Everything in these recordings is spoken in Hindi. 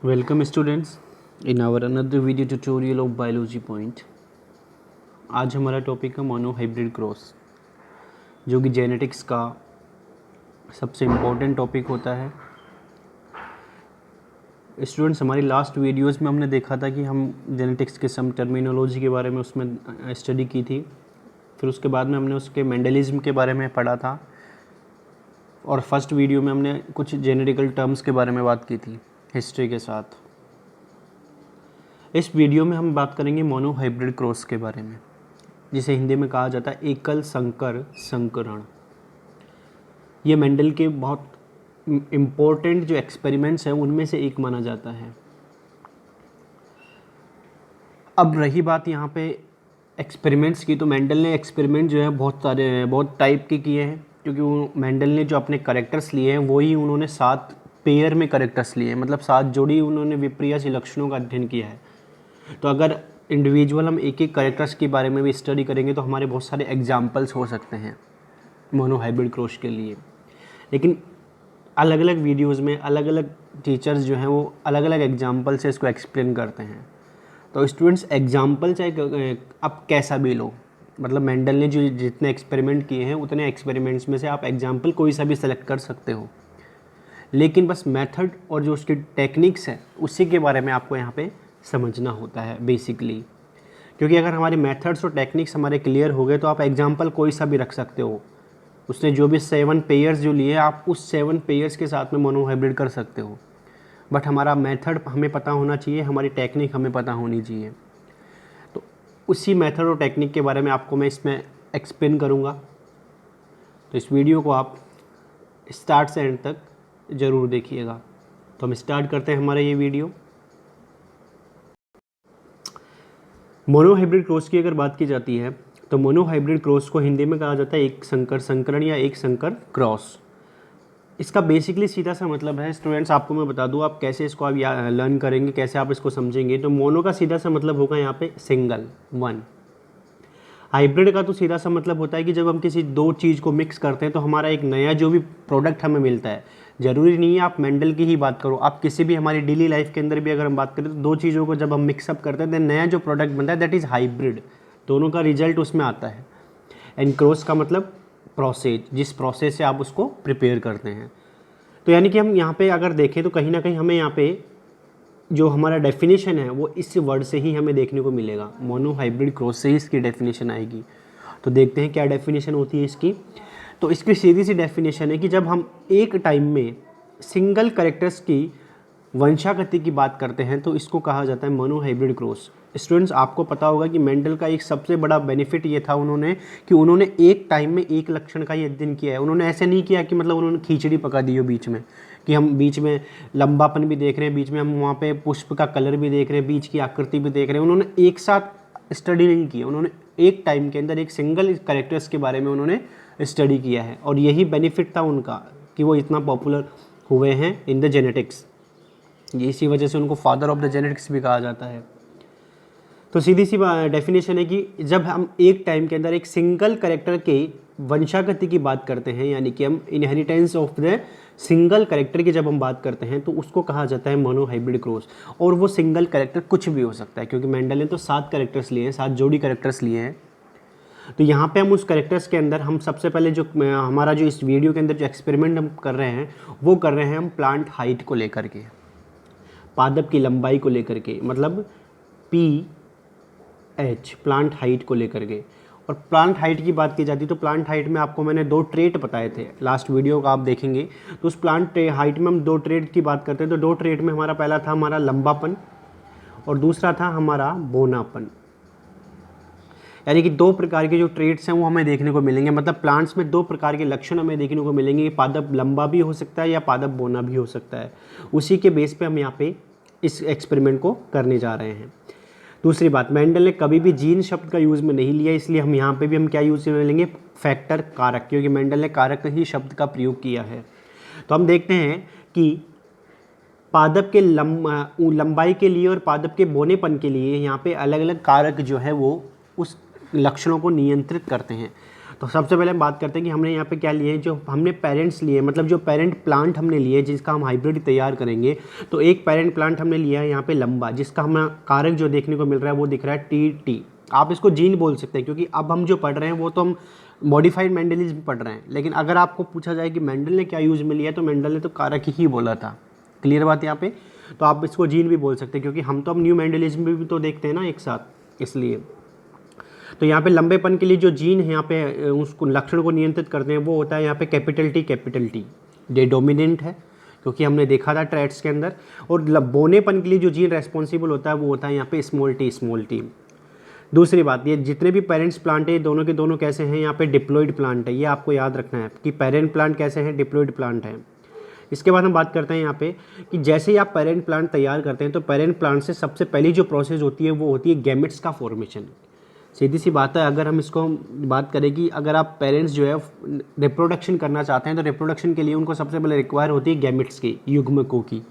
Welcome students in our another video tutorial of biology point। आज हमारा टॉपिक है मोनोहाइब्रिड क्रॉस, जो कि जेनेटिक्स का सबसे इम्पोर्टेंट टॉपिक होता है। स्टूडेंट्स, हमारी लास्ट वीडियोस में हमने देखा था कि हम जेनेटिक्स के सम टर्मिनोलॉजी के बारे में उसमें स्टडी की थी। फिर उसके बाद में हमने उसके मेंडलिज्म के बारे में पढ़ा था, और फर्स्ट वीडियो में हमने कुछ जेनेटिकल टर्म्स के बारे में बात की थी हिस्ट्री के साथ। इस वीडियो में हम बात करेंगे मोनोहाइब्रिड क्रॉस के बारे में, जिसे हिंदी में कहा जाता है एकल संकर संकरण। ये मेंडल के बहुत इम्पोर्टेंट जो एक्सपेरिमेंट्स हैं उनमें से एक माना जाता है। अब रही बात यहाँ पे एक्सपेरिमेंट्स की, तो मेंडल ने एक्सपेरिमेंट जो है बहुत सारे बहुत टाइप के किए हैं, क्योंकि वो मेंडल ने जो अपने करेक्टर्स लिए हैं वही उन्होंने 7 पेयर में करेक्टर्स लिए हैं, मतलब 7 जोड़ी उन्होंने विपर्यास लक्षणों का अध्ययन किया है। तो अगर इंडिविजुअल हम एक एक करेक्टर्स के बारे में भी स्टडी करेंगे तो हमारे बहुत सारे एग्जाम्पल्स हो सकते हैं मोनोहाइब्रिड क्रॉस के लिए। लेकिन अलग अलग वीडियोज़ में अलग अलग टीचर्स जो हैं वो अलग अलग एग्जाम्पल से इसको एक्सप्लेन करते हैं। तो स्टूडेंट्स, एग्जाम्पल चाहे आप कैसा भी लो, मतलब मेंडल ने जो जितने एक्सपेरिमेंट किए हैं उतने एक्सपेरिमेंट्स में से आप एग्जाम्पल कोई सा भी सेलेक्ट कर सकते हो, लेकिन बस मेथड और जो उसकी टेक्निक्स है उसी के बारे में आपको यहाँ पे समझना होता है बेसिकली। क्योंकि अगर हमारे मेथड्स और टेक्निक्स हमारे क्लियर हो गए तो आप एग्जाम्पल कोई सा भी रख सकते हो। उसने जो भी 7 पेयर्स जो लिए आप उस 7 पेयर्स के साथ में मोनोहाइब्रिड कर सकते हो, बट हमारा मेथड हमें पता होना चाहिए, हमारी टेक्निक हमें पता होनी चाहिए। तो उसी मेथड और टेक्निक के बारे में आपको मैं इसमें एक्सप्लेन करूँगा। तो इस वीडियो को आप स्टार्ट से एंड तक ज़रूर देखिएगा। तो हम स्टार्ट करते हैं हमारा ये वीडियो। मोनोहाइब्रिड क्रॉस की अगर बात की जाती है तो मोनोहाइब्रिड क्रॉस को हिंदी में कहा जाता है एक संकर संकरण या एक संकर क्रॉस। इसका बेसिकली सीधा सा मतलब है, स्टूडेंट्स आपको मैं बता दूं आप कैसे इसको आप लर्न करेंगे, कैसे आप इसको समझेंगे। तो मोनो का सीधा सा मतलब होगा यहाँ पे सिंगल, वन। हाइब्रिड का तो सीधा सा मतलब होता है कि जब हम किसी दो चीज़ को मिक्स करते हैं तो हमारा एक नया जो भी प्रोडक्ट हमें मिलता है। ज़रूरी नहीं है आप मेंडल की ही बात करो, आप किसी भी हमारी डेली लाइफ के अंदर भी अगर हम बात करें तो दो चीज़ों को जब हम मिक्सअप करते हैं तो नया जो प्रोडक्ट बनता है दैट इज़ हाइब्रिड। दोनों का रिजल्ट उसमें आता है। एंड क्रॉस का मतलब प्रोसेस, जिस प्रोसेस से आप उसको प्रिपेयर करते हैं। तो यानी कि हम यहाँ पे अगर देखें तो कहीं ना कहीं हमें यहाँ पे जो हमारा डेफिनेशन है वो इस वर्ड से ही हमें देखने को मिलेगा। मोनोहाइब्रिड क्रॉस से ही इसकी डेफिनेशन आएगी। तो देखते हैं क्या डेफिनेशन होती है इसकी। तो इसकी सीधी सी डेफिनेशन है कि जब हम एक टाइम में सिंगल कैरेक्टर्स की वंशागति की बात करते हैं तो इसको कहा जाता है मोनोहाइब्रिड क्रॉस। स्टूडेंट्स, आपको पता होगा कि मेंडल का एक सबसे बड़ा बेनिफिट ये था उन्होंने एक टाइम में एक लक्षण का ही अध्ययन किया है। उन्होंने ऐसे नहीं किया कि मतलब उन्होंने खिचड़ी पका दी हो बीच में, कि हम बीच में लंबापन भी देख रहे हैं, बीच में हम वहाँ पे पुष्प का कलर भी देख रहे हैं, बीच की आकृति भी देख रहे हैं। उन्होंने एक साथ स्टडी नहीं की, उन्होंने एक टाइम के अंदर एक सिंगल कैरेक्टर्स के बारे में उन्होंने स्टडी किया है, और यही बेनिफिट था उनका कि वो इतना पॉपुलर हुए हैं इन द जेनेटिक्स। इसी वजह से उनको फादर ऑफ द जेनेटिक्स भी कहा जाता है। तो सीधी सी डेफिनेशन है कि जब हम एक टाइम के अंदर एक सिंगल कैरेक्टर के वंशागति की बात करते हैं, यानी कि हम inheritance of the single character की जब हम बात करते हैं तो उसको कहा जाता है मोनोहाइब्रिड क्रॉस। और वो सिंगल कैरेक्टर कुछ भी हो सकता है, क्योंकि मेंडल ने तो 7 कैरेक्टर्स लिए हैं, 7 जोड़ी कैरेक्टर्स लिए हैं। तो यहाँ पे हम उस कैरेक्टर्स के अंदर हम सबसे पहले जो हमारा जो इस वीडियो के अंदर जो एक्सपेरिमेंट हम कर रहे हैं वो कर रहे हैं हम प्लांट हाइट को लेकर के, पादप की लंबाई को लेकर के, मतलब PH प्लांट हाइट को लेकर के। और प्लांट हाइट की बात की जाती तो प्लांट हाइट में आपको मैंने 2 ट्रेट बताए थे, लास्ट वीडियो का आप देखेंगे तो उस प्लांट हाइट में हम 2 ट्रेट की बात करते हैं। तो 2 ट्रेट में हमारा पहला था हमारा लंबापन और दूसरा था हमारा बोनापन। यानी कि 2 प्रकार के जो ट्रेट्स हैं वो हमें देखने को मिलेंगे, मतलब प्लांट्स में 2 प्रकार के लक्षण हमें देखने को मिलेंगे। पादप लंबा भी हो सकता है या पादप बोना भी हो सकता है। उसी के बेस पे हम यहाँ पे इस एक्सपेरिमेंट को करने जा रहे हैं। दूसरी बात, मेंडल ने कभी भी जीन शब्द का यूज़ में नहीं लिया, इसलिए हम यहाँ पे भी हम क्या यूज़ में लेंगे, फैक्टर, कारक, क्योंकि मेंडल ने कारक ही शब्द का प्रयोग किया है। तो हम देखते हैं कि पादप के लंबाई के लिए और पादप के बोनेपन के लिए यहाँ पे अलग अलग कारक जो है वो उस लक्षणों को नियंत्रित करते हैं। तो सबसे पहले हम बात करते हैं कि हमने यहाँ पे क्या लिए हैं, जो हमने पेरेंट्स लिए, मतलब जो पेरेंट प्लांट हमने लिए जिसका हम हाइब्रिड तैयार करेंगे। तो एक पेरेंट प्लांट हमने लिया है यहाँ पे लंबा, जिसका हमें कारक जो देखने को मिल रहा है वो दिख रहा है TT। आप इसको जीन बोल सकते हैं, क्योंकि अब हम जो पढ़ रहे हैं वो तो हम मॉडिफाइड मेंडलिज्म पढ़ रहे हैं, लेकिन अगर आपको पूछा जाए कि मेंडल ने क्या यूज़ में लिया, तो मेंडल ने तो कारक ही बोला था। क्लियर बात यहाँ पे। तो आप इसको जीन भी बोल सकते हैं, क्योंकि हम तो अब न्यू मेंडलिज्म भी तो देखते हैं ना एक साथ, इसलिए। तो यहाँ पे लंबेपन के लिए जो जीन है यहाँ पे उसको लक्षण को नियंत्रित करते हैं, वो होता है यहाँ पे कैपिटल T। ये डोमिनेंट है, क्योंकि हमने देखा था ट्रेट्स के अंदर। और बोनेपन के लिए जो जीन रेस्पॉन्सिबल होता है वो होता है यहाँ पे स्मॉल t। दूसरी बात, ये जितने भी पेरेंट्स प्लांट है दोनों के दोनों कैसे हैं, यहाँ पे डिप्लॉइड प्लांट है। ये आपको याद रखना है कि पेरेंट प्लांट कैसे हैं, डिप्लॉइड प्लांट है। इसके बाद हम बात करते हैं यहाँ पे कि जैसे ही आप पेरेंट प्लांट तैयार करते हैं, तो पेरेंट प्लांट से सबसे पहली जो प्रोसेस होती है वो होती है गैमेट्स का फॉर्मेशन। सीधी सी बात है, अगर हम इसको बात करें कि अगर आप पेरेंट्स जो है रिप्रोडक्शन करना चाहते हैं, तो रिप्रोडक्शन के लिए उनको सबसे पहले रिक्वायर होती है गैमेट्स की, युग्मकों की।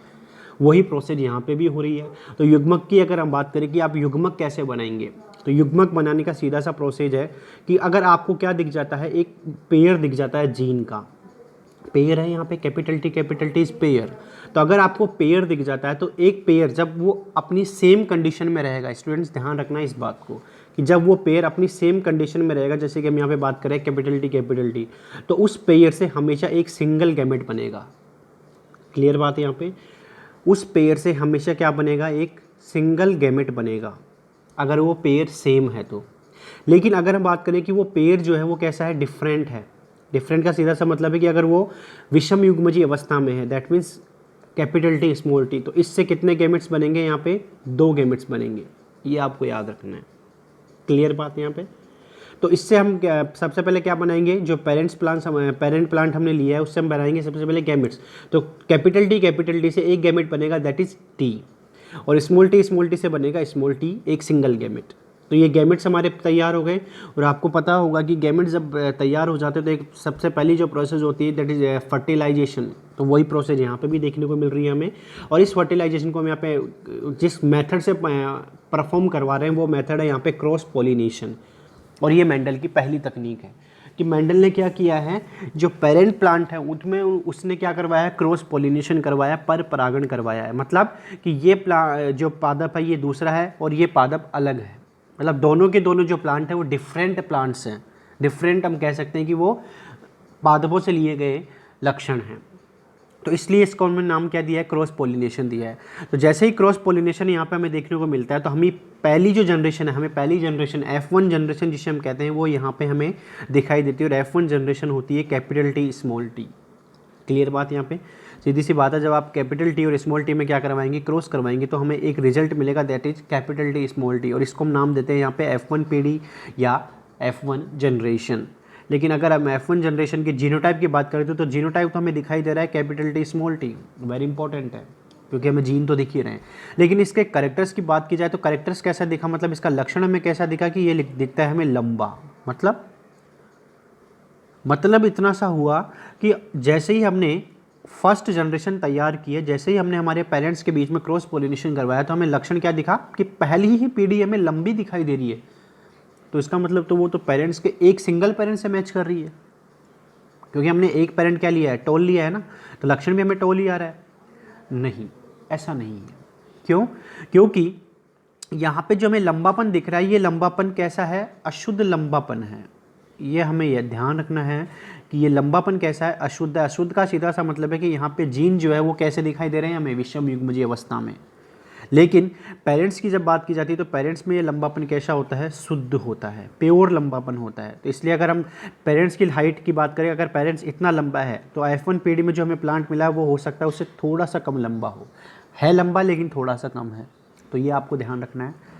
वही प्रोसेस यहाँ पे भी हो रही है। तो युग्मक की अगर हम बात करें कि आप युग्मक कैसे बनाएंगे, तो युग्मक बनाने का सीधा सा प्रोसेस है कि अगर आपको क्या दिख जाता है, एक पेयर दिख जाता है जीन का, पेयर है यहाँ पे कैपिटल T इज पेयर। तो अगर आपको पेयर दिख जाता है, तो एक पेयर जब वो अपनी सेम कंडीशन में रहेगा, स्टूडेंट्स ध्यान रखना इस बात को कि जब वो पेयर अपनी सेम कंडीशन में रहेगा, जैसे कि हम यहाँ पे बात करें कैपिटल T, तो उस पेयर से हमेशा एक सिंगल गैमेट बनेगा। क्लियर बात है यहाँ पे, उस पेयर से हमेशा क्या बनेगा, एक सिंगल गैमेट बनेगा, अगर वो पेयर सेम है तो। लेकिन अगर हम बात करें कि वो पेयर जो है वो कैसा है, डिफरेंट है। डिफरेंट का सीधा सा मतलब है कि अगर वो विषम युग्मजीय अवस्था में है, दैट मीन्स कैपिटल T, तो इससे कितने गैमेट्स बनेंगे, यहाँ पे 2 गैमेट्स बनेंगे। ये आपको याद रखना है। क्लियर बात यहाँ पे। तो इससे हम सबसे पहले क्या बनाएंगे, जो पेरेंट प्लांट हमने लिया है उससे हम बनाएंगे सबसे पहले गैमेट्स। तो कैपिटल T से एक गैमेट बनेगा, दैट इज T, और स्मॉल t से बनेगा स्मॉल t, एक सिंगल गैमेट। तो ये गैमेट्स हमारे तैयार हो गए। और आपको पता होगा कि गैमेट्स जब तैयार हो जाते हैं तो एक सबसे पहली जो प्रोसेस होती है दैट इज फर्टिलाइजेशन। तो वही प्रोसेस यहाँ पे भी देखने को मिल रही है हमें। और इस फर्टिलाइजेशन को हम यहाँ पे जिस मेथड से परफॉर्म करवा रहे हैं वो मेथड है यहाँ पे क्रॉस पॉलिनेशन। और ये मेंडल की पहली तकनीक है कि मेंडल ने क्या किया है, जो पेरेंट प्लांट है उसमें उसने क्या करवाया है, क्रॉस पॉलिनेशन करवाया, पर परागण करवाया है। मतलब कि ये जो पादप है ये दूसरा है और ये पादप अलग है। मतलब दोनों के दोनों जो प्लांट है वो डिफरेंट प्लांट्स हैं। डिफरेंट हम कह सकते हैं कि वो पादपों से लिए गए लक्षण हैं। तो इसलिए इसको हमने नाम क्या दिया है, क्रॉस पॉलिनेशन दिया है। तो जैसे ही क्रॉस पॉलिनेशन यहाँ पे हमें देखने को मिलता है, तो हमें पहली जो जनरेशन है, हमें पहली जनरेशन F1 जनरेशन जिसे हम कहते हैं वो यहाँ पे हमें दिखाई देती है। और F1 जनरेशन होती है capital T small t। Clear बात यहाँ पे, सीधी सी बात है। जब आप कैपिटल T और स्मॉल t में क्या करवाएंगे, क्रॉस करवाएंगे, तो हमें एक रिजल्ट मिलेगा that is capital T small t। और इसको हम नाम देते हैं यहाँ पे F1 PD या F1 जनरेशन। लेकिन अगर हम F1 जनरेशन के जीनोटाइप की बात करें तो जीनोटाइप तो हमें दिखाई दे रहा है capital T small t, very important है क्योंकि हमें जीन तो दिख ही रहे हैं। लेकिन इसके कैरेक्टर्स की बात की जाए तो कैरेक्टर्स कैसा दिखा, मतलब इसका लक्षण हमें कैसा दिखा कि ये दिखता है हमें लंबा। मतलब इतना सा हुआ कि जैसे ही हमने फर्स्ट जनरेशन तैयार की है, जैसे ही हमने हमारे पेरेंट्स के बीच में क्रॉस पॉलिनेशन करवाया, तो हमें लक्षण क्या दिखा कि पहली ही पीढ़ी हमें लंबी दिखाई दे रही है। तो इसका मतलब तो वो तो पेरेंट्स के एक सिंगल पेरेंट से मैच कर रही है, क्योंकि हमने एक पेरेंट क्या लिया है, टॉल लिया है ना, तो लक्षण भी हमें टॉल ही आ रहा है। नहीं, ऐसा नहीं है। क्यों? क्योंकि यहाँ पे जो हमें लंबापन दिख रहा है, ये लंबापन कैसा है, अशुद्ध लंबापन है। ये हमें यह ध्यान रखना है कि ये लंबापन कैसा है, अशुद्ध है। अशुद्ध का सीधा सा मतलब है कि यहाँ पे जीन जो है वो कैसे दिखाई दे रहे हैं हमें, विषम युग्मजीय अवस्था में। लेकिन पेरेंट्स की जब बात की जाती है तो पेरेंट्स में ये लंबापन कैसा होता है, शुद्ध होता है, प्योर लंबापन होता है। तो इसलिए अगर हम पेरेंट्स की हाइट की बात करें, अगर पेरेंट्स इतना लंबा है तो F1 पीढ़ी में जो हमें प्लांट मिला है वो हो सकता है उससे थोड़ा सा कम लंबा हो, है लंबा लेकिन थोड़ा सा कम है। तो ये आपको ध्यान रखना है।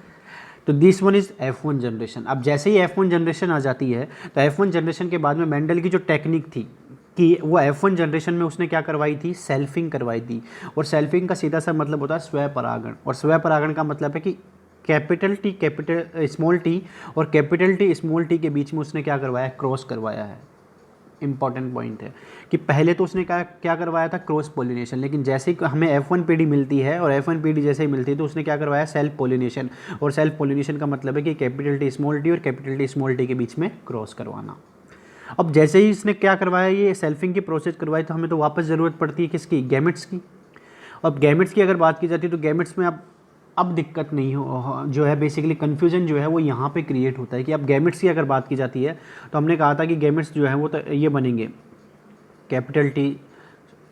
तो this one is F1 generation. अब जैसे ही F1 जनरेशन आ जाती है तो F1 जनरेशन के बाद में मेंडल की जो टेक्निक थी कि वो F1 जनरेशन में उसने क्या करवाई थी, सेल्फिंग करवाई थी। और सेल्फिंग का सीधा सा मतलब होता है स्वपरागण। और स्वपरागण का मतलब है कि कैपिटल स्मॉल t और कैपिटल T स्मॉल t के बीच में उसने क्या करवाया, क्रॉस करवाया है। इंपॉर्टेंट पॉइंट है कि पहले तो उसने क्या करवाया था, क्रॉस पॉलिनेशन। लेकिन जैसे ही हमें F1 पीढ़ी मिलती है और F1 पीढ़ी जैसे ही मिलती है तो उसने क्या करवाया, सेल्फ पॉलिनेशन। और सेल्फ पॉलिनेशन का मतलब है कि कैपिटल T स्मॉल t और कैपिटल T स्मॉल t के बीच में क्रॉस करवाना। अब जैसे ही इसने क्या करवाया, ये सेल्फिंग की प्रोसेस करवाई, तो हमें तो वापस ज़रूरत पड़ती है किसकी, गैमेट्स की। अब गैमेट्स की अगर बात की जाती है तो गैमेट्स में अब दिक्कत नहीं हो, जो है बेसिकली कन्फ्यूजन जो है वो यहाँ पे क्रिएट होता है कि अब गैमेट्स की अगर बात की जाती है तो हमने कहा था कि गैमेट्स जो है वो तो ये बनेंगे capital T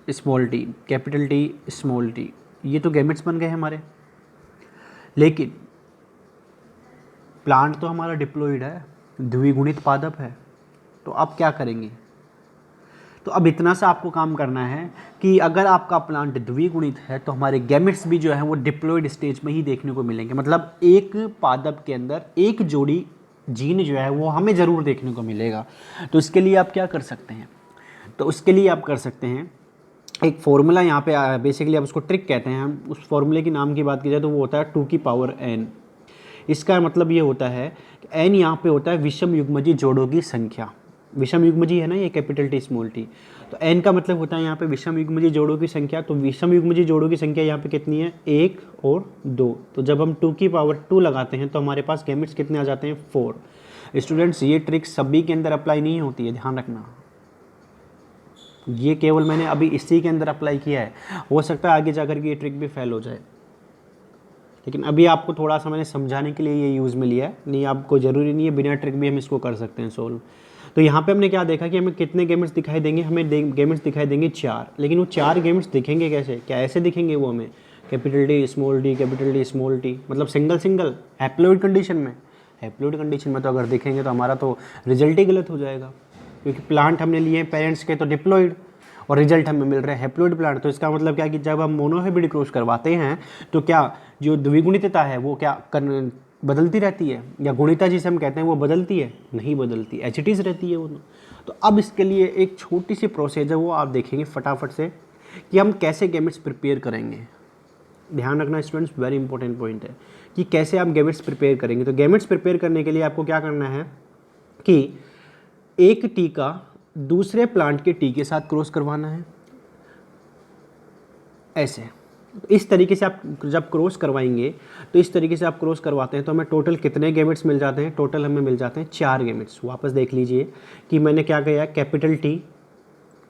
small T, capital T small T, ये तो गैमेट्स बन गए हमारे। लेकिन प्लांट तो हमारा डिप्लॉइड है, द्विगुणित पादप है, तो अब क्या करेंगे, तो अब इतना सा आपको काम करना है कि अगर आपका प्लांट द्विगुणित है तो हमारे गैमेट्स भी जो है वो डिप्लॉइड स्टेज में ही देखने को मिलेंगे, मतलब एक पादप के अंदर एक जोड़ी जीन जो है वो हमें ज़रूर देखने को मिलेगा। तो इसके लिए आप क्या कर सकते हैं, तो उसके लिए आप कर सकते हैं एक फॉर्मूला यहाँ पे बेसिकली आप उसको ट्रिक कहते हैं, हम उस फॉर्मूले के नाम की बात की जाए तो वो होता है 2 की पावर n। इसका मतलब ये होता है कि n यहाँ पे होता है विषम युग्मजी जोड़ों की संख्या, विषम युग्मजी है ना ये कैपिटल टी स्मॉल टी, तो n का मतलब होता है यहाँ पे विषम युग्मजी जोड़ों की संख्या। तो विषम युग्मजी जोड़ों की संख्या यहाँ पे कितनी है, 1 और 2, तो जब हम 2 की पावर 2 लगाते हैं तो हमारे पास गैमेट्स कितने आ जाते हैं, 4। स्टूडेंट्स ये ट्रिक सभी के अंदर अप्लाई नहीं होती है, ध्यान रखना, ये केवल मैंने अभी इसी के अंदर अप्लाई किया है, हो सकता है आगे जाकर के ये ट्रिक भी फेल हो जाए, लेकिन अभी आपको थोड़ा सा मैंने समझाने के लिए ये यूज़ में लिया है, नहीं आपको ज़रूरी नहीं है बिना ट्रिक भी हम इसको कर सकते हैं सोल्व। तो यहाँ पे हमने क्या देखा कि हमें कितने गैमेट्स दिखाई देंगे, हमें गैमेट्स दिखाई देंगे 4, लेकिन वो 4 गैमेट्स दिखेंगे कैसे, क्या ऐसे दिखेंगे वो हमें capital T small T capital T small T, मतलब सिंगल सिंगल हैप्लॉइड कंडीशन में, हैप्लॉइड कंडीशन में तो अगर दिखेंगे तो हमारा तो रिजल्ट ही गलत हो जाएगा, क्योंकि प्लांट हमने लिए पेरेंट्स के तो डिप्लॉइड और रिजल्ट हमें मिल रहा है हैप्लॉइड प्लांट। तो इसका मतलब क्या कि जब हम मोनोहाइब्रिड क्रॉस करवाते हैं तो क्या जो द्विगुणितता है वो क्या बदलती रहती है, या गुणिता जिसे हम कहते हैं वो बदलती है, नहीं बदलती, एच इट इज़ रहती है वो। तो अब इसके लिए एक छोटी सी प्रोसेस है वो आप देखेंगे फटाफट से कि हम कैसे गैमेट्स प्रिपेयर करेंगे। ध्यान रखना स्टूडेंट्स, वेरी इंपॉर्टेंट पॉइंट है कि कैसे आप गैमेट्स प्रिपेयर करेंगे। तो गैमेट्स प्रिपेयर करने के लिए आपको क्या करना है कि एक टी का दूसरे प्लांट के टी के साथ क्रॉस करवाना है, ऐसे। इस तरीके से आप जब क्रॉस करवाएंगे तो इस तरीके से आप क्रॉस करवाते हैं तो हमें टोटल कितने गैमेट्स मिल जाते हैं, टोटल हमें मिल जाते हैं 4 गैमेट्स। वापस देख लीजिए कि मैंने क्या किया, कैपिटल टी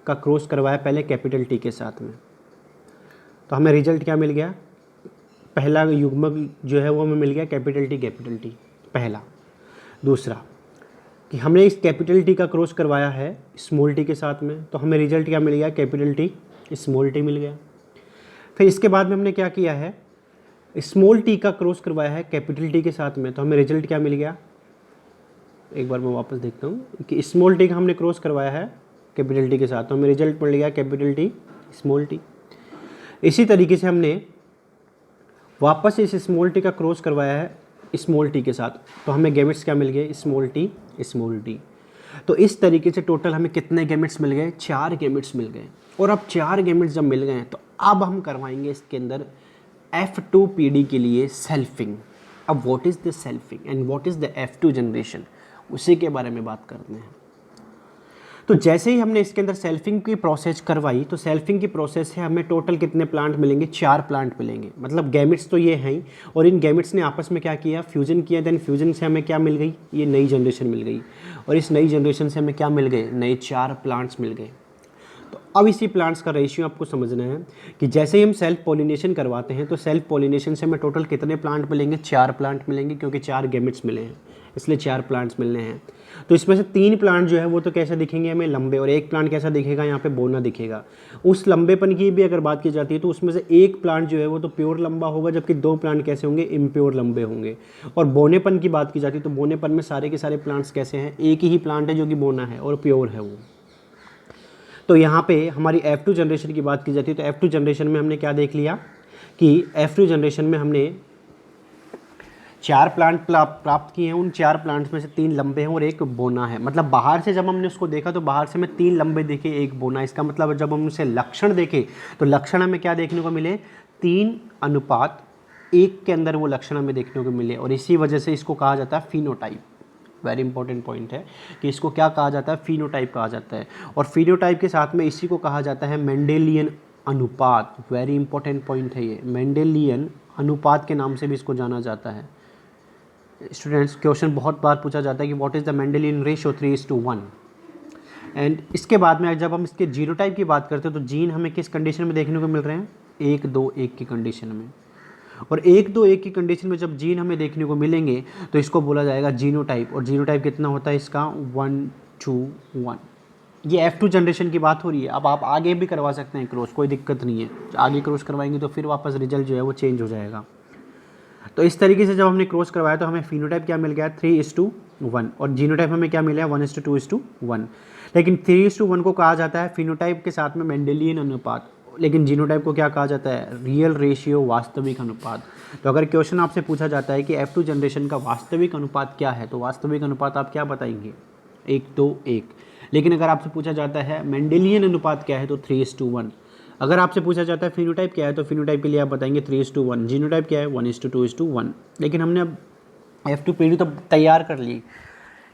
का क्रॉस करवाया पहले कैपिटल टी के साथ में, तो हमें रिजल्ट क्या मिल गया, पहला युग्मक जो है वो हमें मिल गया कैपिटल टी पहला। दूसरा कि हमने इस कैपिटल टी का क्रॉस करवाया है स्मॉल टी के साथ में, तो हमें रिजल्ट क्या मिल गया, कैपिटल टी स्मॉल टी मिल गया। फिर इसके बाद में हमने क्या किया है, स्मॉल टी का क्रॉस करवाया है कैपिटल टी के साथ में, तो हमें रिजल्ट क्या मिल गया, एक बार मैं वापस देखता हूँ कि स्मॉल टी का हमने क्रॉस करवाया है कैपिटल टी के साथ, तो हमें रिजल्ट मिल गया कैपिटल टी स्मॉल टी। इसी तरीके से हमने वापस इस स्मॉल टी का क्रॉस करवाया है स्मॉल टी के साथ, तो हमें गैमेट्स क्या मिल गए, स्मॉल टी। तो इस तरीके से टोटल हमें कितने गैमेट्स मिल गए, 4 गैमेट्स मिल गए। और अब 4 गैमेट्स जब मिल गए तो अब हम करवाएंगे इसके अंदर F2PD के लिए सेल्फिंग। अब what is the selfing and what is the F2 generation, उसी के बारे में बात करते हैं। तो जैसे ही हमने इसके अंदर सेल्फिंग की प्रोसेस करवाई, तो सेल्फिंग की प्रोसेस से हमें टोटल कितने प्लांट मिलेंगे, 4 प्लांट मिलेंगे, मतलब गैमेट्स तो ये हैं, और इन गैमेट्स ने आपस में क्या किया, फ्यूजन किया। देन फ्यूजन से हमें क्या मिल गई, ये नई जनरेशन मिल गई, और इस नई जनरेशन से हमें क्या मिल गए, नए 4 प्लांट्स मिल गए। तो अब इसी प्लांट्स का रेशियो आपको समझना है कि जैसे ही हम सेल्फ पॉलिनेशन करवाते हैं तो सेल्फ पॉलिनेशन से हमें टोटल कितने प्लांट मिलेंगे, 4 प्लांट मिलेंगे, क्योंकि 4 गैमेट्स मिले हैं इसलिए 4 प्लांट्स मिलने हैं। तो इसमें से 3 प्लांट जो है वो तो कैसे दिखेंगे हमें, लंबे, और एक प्लांट कैसा दिखेगा, यहाँ पे बोना दिखेगा। उस लंबेपन की भी अगर बात की जाती है तो उसमें से एक प्लांट जो है वो तो प्योर लंबा होगा, जबकि 2 प्लांट कैसे होंगे, इम्प्योर लंबे होंगे। और बोनेपन की बात की जाती है तो बोनेपन में सारे के सारे प्लांट्स कैसे हैं, एक ही प्लांट है जो कि बोना है और प्योर है वो। तो यहाँ पे हमारी F2 जनरेशन की बात की जाती है तो F2 जनरेशन में हमने क्या देख लिया कि F2 जनरेशन में हमने 4 प्लांट प्राप्त किए हैं। उन 4 प्लांट्स में से 3 लंबे हैं और एक बोना है। मतलब बाहर से जब हमने उसको देखा तो बाहर से हमें 3 लंबे देखे, एक बोना। इसका मतलब जब हम उसे लक्षण देखे तो लक्षण हमें क्या देखने को मिले, 3:1 के अंदर वो लक्षण हमें देखने को मिले, और इसी वजह से इसको कहा जाता है फिनोटाइप। वेरी इंपॉर्टेंट पॉइंट है कि इसको क्या कहा जाता है, फिनोटाइप कहा जाता है। और फिनोटाइप के साथ में इसी को कहा जाता है मेंडेलियन अनुपात। वेरी इंपॉर्टेंट पॉइंट है ये, मेंडेलियन अनुपात के नाम से भी इसको जाना जाता है। स्टूडेंट्स, क्वेश्चन बहुत बार पूछा जाता है कि what is the Mendelian ratio 3:1। And इसके बाद में जब हम इसके जीनोटाइप की बात करते हैं तो जीन हमें किस कंडीशन में देखने को मिल रहे हैं, 1 2 1 की कंडीशन में। और 1 2 1 की कंडीशन में जब जीन हमें देखने को मिलेंगे तो इसको बोला जाएगा जीनोटाइप। और जीनोटाइप कितना होता है इसका, 1 2 1। ये F2 जनरेशन की बात हो रही है। अब आप आगे भी करवा सकते हैं क्रॉस, कोई दिक्कत नहीं है। आगे क्रॉस करवाएंगे तो फिर वापस रिजल्ट जो है वो चेंज हो जाएगा। तो इस तरीके से जब हमने क्रॉस करवाया तो हमें फिनोटाइप क्या मिल गया, 3:1, और जीनोटाइप हमें क्या मिला है, 1:2:1। लेकिन 3:1 को कहा जाता है फिनोटाइप के साथ में मेंडेलियन अनुपात, लेकिन जीनोटाइप को क्या कहा जाता है, रियल रेशियो, वास्तविक अनुपात। तो अगर क्वेश्चन आपसे पूछा जाता है कि F2 जनरेशन का वास्तविक अनुपात क्या है, तो वास्तविक अनुपात आप क्या बताएंगे, 1:1। लेकिन अगर आपसे पूछा जाता है मेंडेलियन अनुपात क्या है तो 3:1। अगर आपसे पूछा जाता है फिनोटाइप क्या है तो फिनोटाइप के लिए आप बताएंगे 3:1। जीनोटाइप क्या है, 1:2:1। लेकिन हमने अब F2PD तो तैयार कर ली,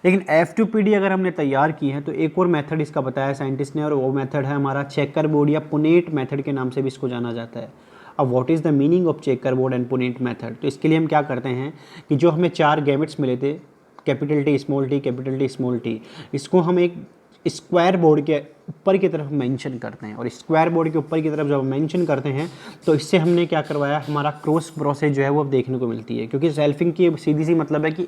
लेकिन F2PD अगर हमने तैयार की है तो एक और मेथड इसका बताया साइंटिस्ट ने, और वो मेथड है हमारा चेकर बोर्ड या पुनेट मेथड के नाम से भी इसको जाना जाता है। अब what is the meaning of checker board and Punnett method, तो इसके लिए हम क्या करते हैं कि जो हमें 4 गैमेट्स मिले थे, capital T small t capital T small t, इसको हम एक स्क्वायर बोर्ड के ऊपर की तरफ मेंशन करते हैं। और स्क्वायर बोर्ड के ऊपर की तरफ जब मेंशन करते हैं तो इससे हमने क्या करवाया, हमारा क्रॉस प्रोसेस जो है वो अब देखने को मिलती है। क्योंकि सेल्फिंग की सीधी सी मतलब है कि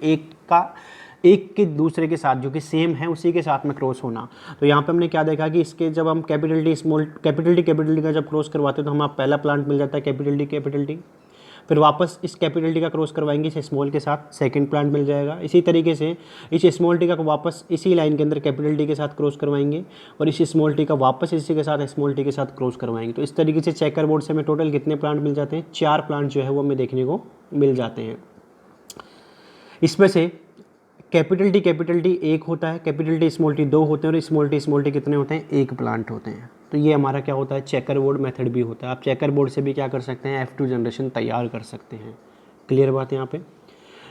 एक के दूसरे के साथ जो कि सेम है उसी के साथ में क्रॉस होना। तो यहाँ पे हमने क्या देखा कि इसके जब हम capital T small capital T का जब क्रॉस करवाते हैं तो हमें पहला प्लांट मिल जाता है कैपिटल T, फिर वापस इस कैपिटल T का क्रॉस करवाएंगे इस स्मॉल के साथ, सेकंड प्लांट मिल जाएगा। इसी तरीके से इस स्मॉल t का वापस इसी लाइन के अंदर कैपिटल T के साथ क्रॉस करवाएंगे, और इस स्मॉल t का वापस इसी के साथ स्मॉल t के साथ क्रॉस करवाएंगे। तो इस तरीके से चेकर बोर्ड से हमें टोटल कितने प्लांट मिल जाते हैं, 4 प्लांट जो है वो हमें देखने को मिल जाते हैं। इसमें से कैपिटल T 1 होता है, कैपिटल T स्मॉल t 2 होते हैं, और स्मॉल t कितने होते हैं, 1 प्लांट होते हैं। तो ये हमारा क्या होता है, चेकर बोर्ड मेथड भी होता है। आप चेकर बोर्ड से भी क्या कर सकते हैं, F2 जनरेशन तैयार कर सकते हैं। क्लियर बात है यहाँ पे।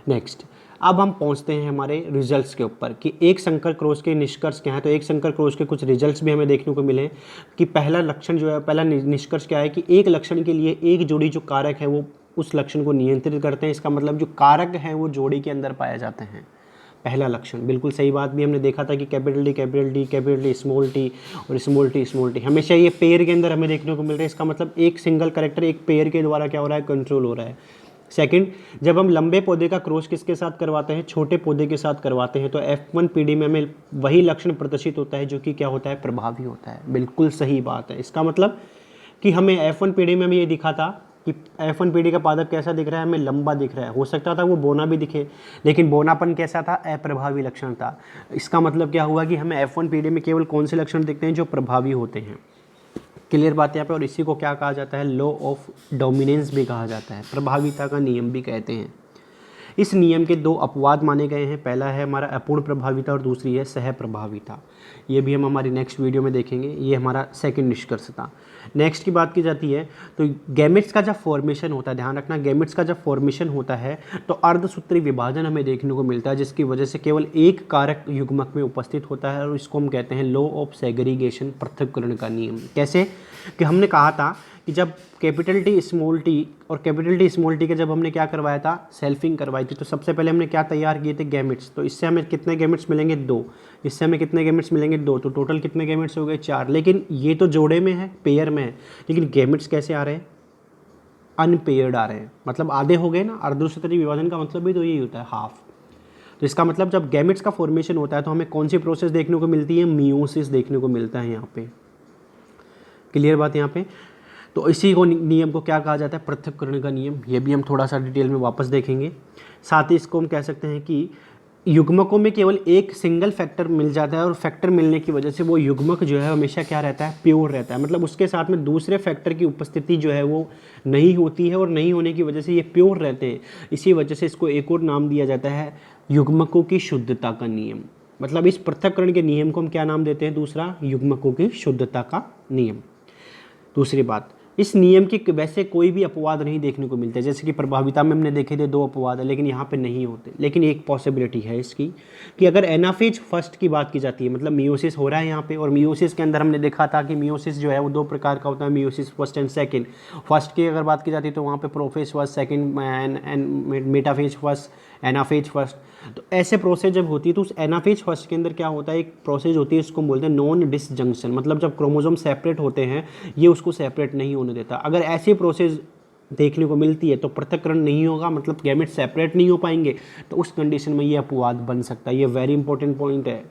नेक्स्ट अब हम पहुँचते हैं हमारे रिजल्ट्स के ऊपर कि एक संकर क्रॉस के निष्कर्ष क्या है। तो एक संकर क्रॉस के कुछ रिजल्ट्स भी हमें देखने को मिले कि पहला लक्षण जो है, पहला निष्कर्ष क्या है कि एक लक्षण के लिए एक जोड़ी जो कारक है वो उस लक्षण को नियंत्रित करते हैं। इसका मतलब जो कारक हैं वो जोड़ी के अंदर पाए जाते हैं। पहला लक्षण बिल्कुल सही बात भी हमने देखा था कि कैपिटल T स्मॉल t और स्मॉल t हमेशा ये पेयर के अंदर हमें देखने को मिल रहा है। इसका मतलब एक सिंगल कैरेक्टर एक पेयर के द्वारा क्या हो रहा है, कंट्रोल हो रहा है। सेकंड, जब हम लंबे पौधे का क्रॉस किसके साथ करवाते हैं, छोटे पौधे के साथ करवाते हैं, तो F1PD में हमें वही लक्षण प्रदर्शित होता है जो कि क्या होता है, प्रभावी होता है। बिल्कुल सही बात है। इसका मतलब कि हमें F1PD में भी ये दिखा था कि F1PD का पादप कैसा दिख रहा है, हमें लंबा दिख रहा है। हो सकता था वो बोना भी दिखे, लेकिन बोनापन कैसा था, अप्रभावी लक्षण था। इसका मतलब क्या हुआ कि हमें F1PD में केवल कौन से लक्षण दिखते हैं, जो प्रभावी होते हैं। क्लियर बात यहाँ पे। और इसी को क्या कहा जाता है, लॉ ऑफ डोमिनेंस भी कहा जाता है, प्रभाविता का नियम भी कहते हैं। इस नियम के 2 अपवाद माने गए हैं। पहला है हमारा अपूर्ण प्रभाविता और दूसरी है सह प्रभाविता। ये भी हम हमारी नेक्स्ट वीडियो में देखेंगे। ये हमारा सेकंड निष्कर्ष था। नेक्स्ट की बात की जाती है तो गैमेट्स का जब फॉर्मेशन होता है, ध्यान रखना, गैमेट्स का जब फॉर्मेशन होता है तो अर्धसूत्री विभाजन हमें देखने को मिलता है, जिसकी वजह से केवल एक कारक युग्मक में उपस्थित होता है, और इसको हम कहते हैं लॉ ऑफ सेग्रीगेशन, पृथक्करण का नियम। कैसे कि हमने कहा था कि जब कैपिटल T स्मॉल t और कैपिटल T स्मॉल t के जब हमने क्या करवाया था, सेल्फिंग करवाई थी, तो सबसे पहले हमने क्या तैयार किए थे, गैमेट्स। तो इससे हमें कितने गैमेट्स मिलेंगे, 2। इससे हमें कितने गैमेट्स मिलेंगे, 2। तो टोटल कितने गैमेट्स हो गए, 4। लेकिन ये तो जोड़े में है, पेयर में है, लेकिन गैमेट्स कैसे आ रहे हैं, अनपेयर्ड आ रहे हैं। मतलब आधे हो गए ना। अर्धसूत्री विभाजन का मतलब भी तो यही होता है, हाफ। तो इसका मतलब जब गैमेट्स का फॉर्मेशन होता है तो हमें कौन सी प्रोसेस देखने को मिलती है, मियोसिस देखने को मिलता है यहाँ पे। क्लियर बात यहाँ पे। तो इसी को नियम को क्या कहा जाता है, पृथक्करण का नियम। ये भी हम थोड़ा सा डिटेल में वापस देखेंगे। साथ ही इसको हम कह सकते हैं कि युग्मकों में केवल एक सिंगल फैक्टर मिल जाता है, और फैक्टर मिलने की वजह से वो युग्मक जो है हमेशा क्या रहता है, प्योर रहता है। मतलब उसके साथ में दूसरे फैक्टर की उपस्थिति जो है वो नहीं होती है, और नहीं होने की वजह से ये प्योर रहते हैं। इसी वजह से इसको एक और नाम दिया जाता है युग्मकों की शुद्धता का नियम। मतलब इस पृथक्करण के नियम को हम क्या नाम देते हैं, दूसरा, युग्मकों की शुद्धता का नियम। दूसरी बात, इस नियम की वैसे कोई भी अपवाद नहीं देखने को मिलते। जैसे कि प्रभाविता में हमने देखे थे 2 अपवाद है, लेकिन यहाँ पे नहीं होते। लेकिन एक पॉसिबिलिटी है इसकी कि अगर एनाफेज फर्स्ट की बात की जाती है, मतलब मियोसिस हो रहा है यहाँ पे, और मियोसिस के अंदर हमने देखा था कि मियोसिस जो है वो 2 प्रकार का होता है, meiosis first and second. First की अगर बात की जाती है तो वहाँ पे prophase first, second and metaphase first anaphase first. तो ऐसे प्रोसेस जब होती है तो उस एनाफेज फर्स्ट के अंदर क्या होता है, एक प्रोसेस होती है, इसको बोलते हैं नॉन डिसजंक्शन, मतलब जब क्रोमोसोम सेपरेट होते हैं ये उसको सेपरेट नहीं होने देता। अगर ऐसी प्रोसेस देखने को मिलती है तो पृथक्करण नहीं होगा, मतलब गैमेट सेपरेट नहीं हो पाएंगे, तो उस कंडीशन में ये अपवाद बन सकता है। ये वेरी इंपॉर्टेंट पॉइंट है,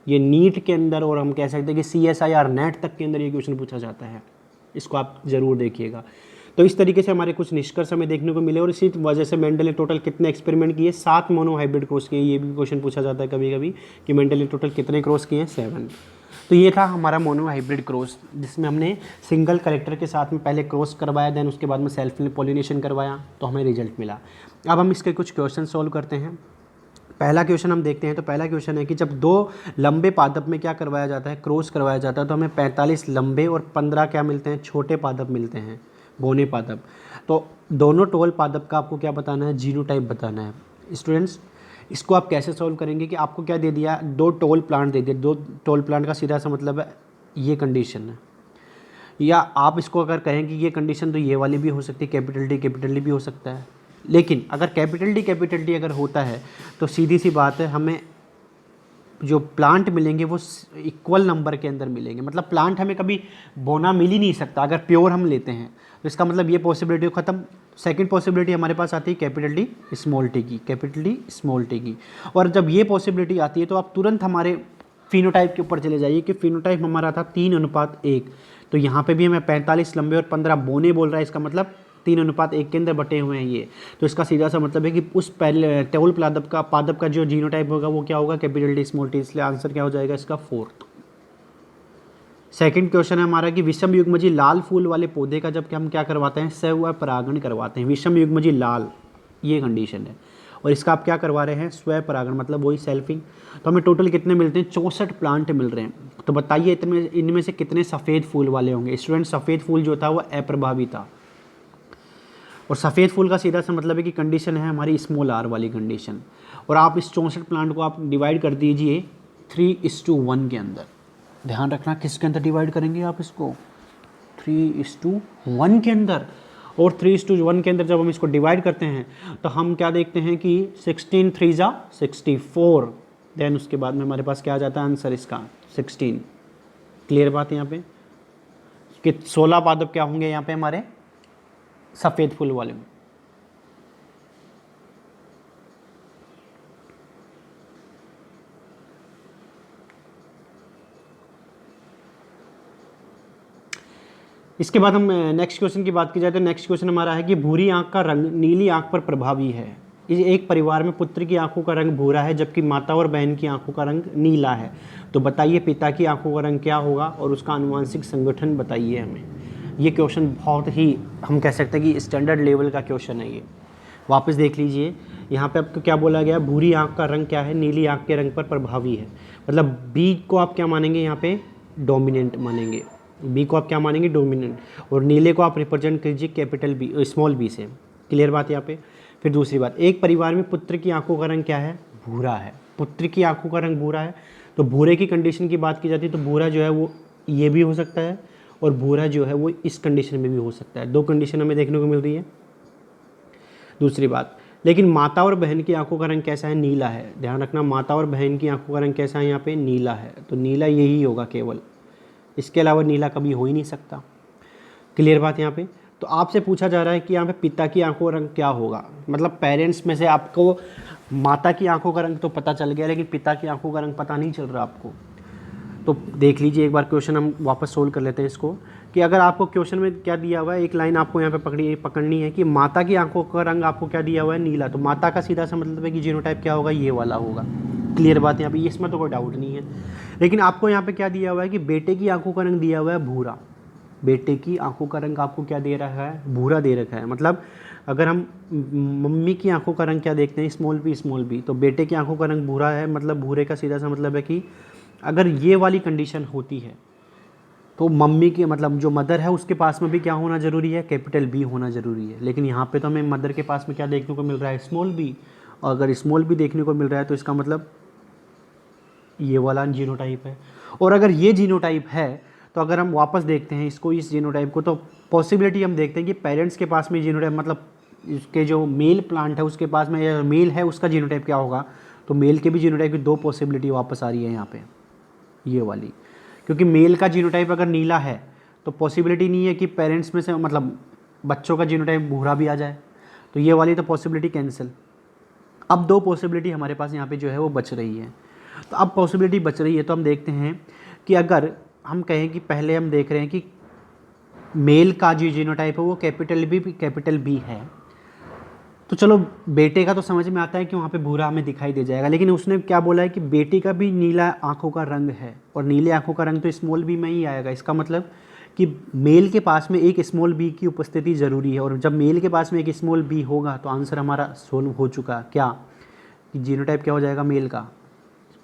ये नीट के अंदर और हम कह सकते हैं कि CSIR नेट तक के अंदर ये क्वेश्चन पूछा जाता है, इसको आप ज़रूर देखिएगा। तो इस तरीके से हमारे कुछ निष्कर्ष हमें देखने को मिले और इसी वजह से मेंडल ने टोटल कितने एक्सपेरिमेंट किए, 7 मोनोहाइब्रिड क्रॉस किए। ये भी क्वेश्चन पूछा जाता है कभी कभी कि मेंडल ने टोटल कितने क्रॉस किए हैं, 7। तो ये था हमारा मोनोहाइब्रिड क्रॉस, जिसमें हमने सिंगल करेक्टर के साथ में पहले क्रॉस करवाया, देन उसके बाद में सेल्फ पॉलिनेशन करवाया, तो हमें रिजल्ट मिला। अब हम इसके कुछ क्वेश्चन सॉल्व करते हैं। पहला क्वेश्चन हम देखते हैं। तो पहला क्वेश्चन है कि जब 2 लंबे पादप में क्या करवाया जाता है, क्रॉस करवाया जाता है, तो हमें 45 लंबे और 15 क्या मिलते हैं, छोटे पादप मिलते हैं, बोने पादप। तो दोनों टोल पादप का आपको क्या बताना है, जीनोटाइप बताना है। स्टूडेंट्स इसको आप कैसे सॉल्व करेंगे कि आपको क्या दे दिया, 2 टोल प्लांट दे दिए। 2 टोल प्लांट का सीधा सा मतलब है ये कंडीशन है, या आप इसको अगर कहें कि ये कंडीशन तो ये वाली भी हो सकती है, कैपिटल डी भी हो सकता है। लेकिन अगर कैपिटल डी अगर होता है तो सीधी सी बात है, हमें जो प्लांट मिलेंगे वो इक्वल नंबर के अंदर मिलेंगे। मतलब प्लांट हमें कभी बोना मिल ही नहीं सकता अगर प्योर हम लेते हैं, तो इसका मतलब ये पॉसिबिलिटी ख़त्म। सेकंड पॉसिबिलिटी हमारे पास आती है कैपिटल डी स्मॉल टी की। और जब ये पॉसिबिलिटी आती है तो आप तुरंत हमारे फिनोटाइप के ऊपर चले जाइए कि फिनोटाइप हमारा था 3:1। तो यहाँ पे भी हमें 45 लंबे और 15 बोने बोल रहा है, इसका मतलब 3:1 के अंदर बटे हुए हैं ये। तो इसका सीधा सा मतलब है कि उस पहले टेबल पादप का जो जीनोटाइप होगा वो क्या होगा, कैपिटल डी स्मॉल टी। इसलिए आंसर क्या हो जाएगा इसका 4th। सेकंड क्वेश्चन है हमारा कि विषम युग्मजी लाल फूल वाले पौधे का जब हम क्या करवाते हैं, स्व परागण करवाते हैं। विषम युग्मजी लाल, ये कंडीशन है, और इसका आप क्या करवा रहे हैं, स्व परागण, मतलब वही सेल्फिंग। तो हमें टोटल कितने मिलते हैं, 64 प्लांट मिल रहे हैं। तो बताइए इनमें से कितने सफ़ेद फूल वाले होंगे। स्टूडेंट सफ़ेद फूल जो था वो अप्रभावी था, और सफ़ेद फूल का सीधा सा मतलब है कि कंडीशन है हमारी स्मॉल r वाली कंडीशन। और आप इस 64 प्लांट को आप डिवाइड कर दीजिए 3:1 के अंदर। ध्यान रखना किसके अंदर डिवाइड करेंगे आप इसको, 3:1 के अंदर। और 3:1 के अंदर जब हम इसको डिवाइड करते हैं तो हम क्या देखते हैं कि 16 3 जा 64, देन उसके बाद में हमारे पास क्या आ जाता है आंसर इसका 16। क्लियर बात है यहाँ पे कि 16 पादप क्या होंगे यहाँ पे हमारे सफ़ेद फूल वाले में। इसके बाद हम नेक्स्ट क्वेश्चन की बात की जाए तो नेक्स्ट क्वेश्चन हमारा है कि भूरी आंख का रंग नीली आंख पर प्रभावी है। इस एक परिवार में पुत्र की आंखों का रंग भूरा है जबकि माता और बहन की आंखों का रंग नीला है। तो बताइए पिता की आंखों का रंग क्या होगा और उसका आनुवंशिक संगठन बताइए हमें। ये क्वेश्चन बहुत ही हम कह सकते हैं कि स्टैंडर्ड लेवल का क्वेश्चन है ये। वापस देख लीजिए, यहाँ पे आपको क्या बोला गया, भूरी आंख का रंग क्या है, नीली आंख के रंग पर प्रभावी है। मतलब बी को आप क्या मानेंगे, यहाँ पे डोमिनेंट मानेंगे। बी को आप क्या मानेंगे, डोमिनेंट। और नीले को आप रिप्रेजेंट कीजिए कैपिटल बी स्मॉल बी से। क्लियर बात यहाँ पे। फिर दूसरी बात, एक परिवार में पुत्र की आंखों का रंग क्या है, भूरा है। पुत्र की आंखों का रंग भूरा है, तो भूरे की कंडीशन की बात की जाती है तो भूरा जो है वो ये भी हो सकता है और भूरा जो है वो इस कंडीशन में भी हो सकता है। 2 कंडीशन हमें देखने को मिल रही है। दूसरी बात, लेकिन माता और बहन की आंखों का रंग कैसा है, नीला है। ध्यान रखना, माता और बहन की आंखों का रंग कैसा है, यहाँ पे नीला है। तो नीला यही होगा केवल, इसके अलावा नीला कभी हो ही नहीं सकता। क्लियर बात यहाँ पे। तो आपसे पूछा जा रहा है कि यहाँ पे पिता की आंखों का रंग क्या होगा। मतलब पेरेंट्स में से आपको माता की आंखों का रंग तो पता चल गया, लेकिन पिता की आंखों का रंग पता नहीं चल रहा आपको। तो देख लीजिए एक बार क्वेश्चन, हम वापस सोल्व कर लेते हैं इसको कि अगर आपको क्वेश्चन में क्या दिया हुआ है, एक लाइन आपको यहाँ पे पकड़नी है कि माता की आंखों का रंग आपको क्या दिया हुआ है, नीला। तो माता का सीधा सा मतलब है कि जीनोटाइप क्या होगा, ये वाला होगा। क्लियर बात यहाँ पे, इसमें तो कोई डाउट नहीं है। लेकिन आपको यहाँ पे क्या दिया हुआ है कि बेटे की आंखों का रंग दिया हुआ है भूरा। बेटे की आंखों का रंग आपको क्या दे रहा है, भूरा दे रखा है। मतलब अगर हम मम्मी की आंखों का रंग क्या देखते हैं, स्मॉल बी, तो बेटे की आंखों का रंग भूरा है। मतलब भूरे का सीधा सा मतलब है कि अगर ये वाली कंडीशन होती है तो मम्मी की मतलब जो मदर है उसके पास में भी क्या होना ज़रूरी है, कैपिटल बी होना ज़रूरी है। लेकिन यहाँ पे तो हमें मदर के पास में क्या देखने को मिल रहा है, स्मॉल बी। और अगर स्मॉल बी देखने को मिल रहा है तो इसका मतलब ये वाला जीनोटाइप है। और अगर ये जीनोटाइप है तो अगर हम वापस देखते हैं इसको, इस जीनोटाइप को, तो पॉसिबिलिटी हम देखते हैं कि पेरेंट्स के पास में जीनोटाइप मतलब इसके जो मेल प्लांट है उसके पास में मेल है उसका जीनोटाइप क्या होगा, तो मेल के भी जीनोटाइप की 2 पॉसिबिलिटी वापस आ रही है यहाँ पे, ये वाली। क्योंकि मेल का जीनोटाइप अगर नीला है तो पॉसिबिलिटी नहीं है कि पेरेंट्स में से मतलब बच्चों का जीनोटाइप भूरा भी आ जाए, तो ये वाली तो पॉसिबिलिटी कैंसिल। अब 2 पॉसिबिलिटी हमारे पास यहाँ पे जो है वो बच रही है। तो अब पॉसिबिलिटी बच रही है तो हम देखते हैं कि अगर हम कहें कि पहले हम देख रहे हैं कि मेल का जो जीनोटाइप है वो कैपिटल बी है, तो चलो बेटे का तो समझ में आता है कि वहाँ पे भूरा हमें दिखाई दे जाएगा, लेकिन उसने क्या बोला है कि बेटी का भी नीला आंखों का रंग है, और नीले आंखों का रंग तो स्मॉल बी में ही आएगा। इसका मतलब कि मेल के पास में एक स्मॉल बी की उपस्थिति ज़रूरी है, और जब मेल के पास में एक स्मॉल बी होगा तो आंसर हमारा सोल्व हो चुका। क्या कि जीनोटाइप क्या हो जाएगा मेल का,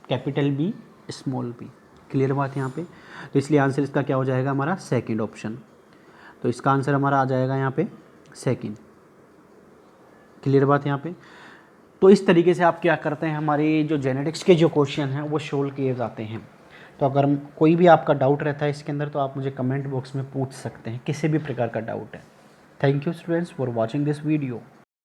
capital B small B. Clear बात यहाँ पे। तो इसलिए आंसर इसका क्या हो जाएगा हमारा सेकंड ऑप्शन। तो इसका आंसर हमारा आ जाएगा यहाँ पे सेकंड। क्लियर बात यहाँ पे। तो इस तरीके से आप क्या करते हैं, हमारे जो जेनेटिक्स के जो क्वेश्चन हैं वो सोल्व किए जाते हैं। तो अगर कोई भी आपका डाउट रहता है इसके अंदर तो आप मुझे कमेंट बॉक्स में पूछ सकते हैं, किसी भी प्रकार का डाउट है। Thank you students for watching this video.